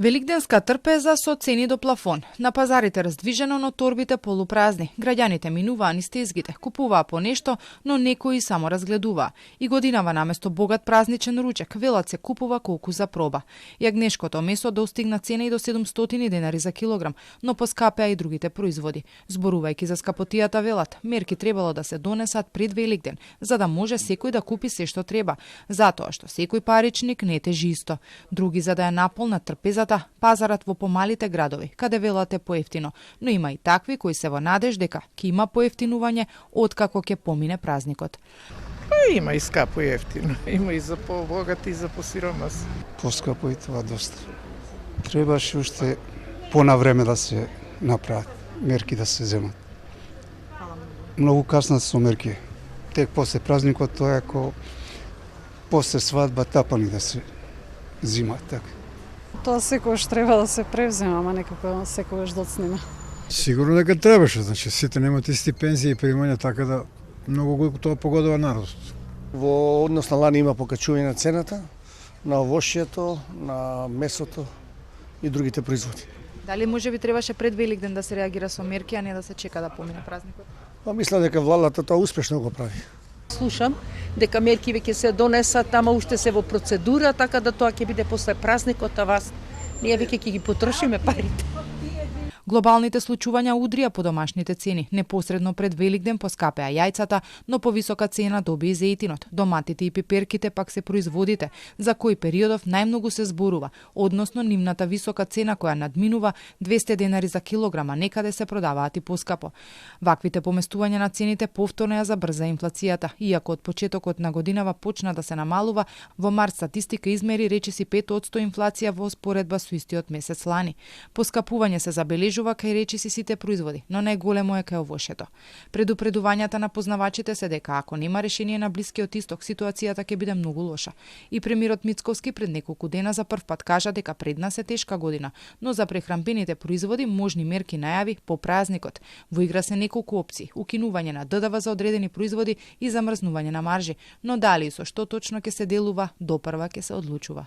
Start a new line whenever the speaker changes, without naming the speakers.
Великденска трпеза со цени до плафон. На пазарите раздвижено, но торбите полупразни. Граѓаните минуваа низ тезгите, купуваа по нешто, но некои само разгледуваа. И годинава наместо богат празничен ручек, велат се купува колку за проба. Јагнешкото месо достигна цена и до 700 денари за килограм, но поскапеа и другите производи. Зборувајќи за скапотијата велат, мерки требало да се донесат пред Великден, за да може секој да купи се што треба, затоа што секој паричник не тежи исто. Други за да ја наполнат трпезата пазарат во помалите градови, каде велат е поевтино, но има и такви кои се во надеж дека ќе има поевтинување откако ќе помине празникот.
Има и скапо и ефтино, има и за побогати и за посиромас.
Поскапо и това доста. Требаше уште понавреме да се направат, мерки да се земат. Многу касно со мерки. Тек после празникот тоа е ако после свадба тапани да се зимат така.
Тоа секогаш треба да се превзема, ама некако секогаш доцнема.
Сигурно дека требаше, значи сите немаат исти пензии и примања, така да многу го тоа погодува народот.
Во однос на лани има покачување на цената, на овошјето, на месото и другите производи.
Дали може би требаше пред Великден да се реагира со мерки, а не да се чека да помине празникот?
Мислам дека владата тоа успешно го прави.
Слушам дека мерки веќе се донесат, ама уште се во процедура, така да тоа ќе биде после празникот, а вас ние веќе ќе ги потрошиме парите.
Глобалните случувања удрија по домашните цени. Непосредно пред Великден поскапеа јајцата, но повисока цена доби и зејтинот. Доматите и пиперките пак се производите, за кој периодов најмногу се зборува, односно нивната висока цена која надминува 200 денари за килограма, некаде се продаваат и поскапо. Ваквите поместувања на цените повторно ја забрза инфлацијата, иако од почетокот на годинава почна да се намалува, во март статистика измери речиси 5% инфлација во споредба со истиот месец лани. Поскапување се забележува кај речиси сите производи, но најголемо е кај овошето. Предупредувањата на познавачите се дека ако нема решение на Блискиот Исток, ситуацијата ќе биде многу лоша. И премиерот Мицковски пред неколку дена за прв пат кажа дека пред нас е тешка година, но за прехранбените производи можни мерки најави по празникот. Во игра се неколку опции: укинување на ДДВ за одредени производи и замрзнување на маржи, но дали и со што точно ќе се делува, допрва ќе се одлучува.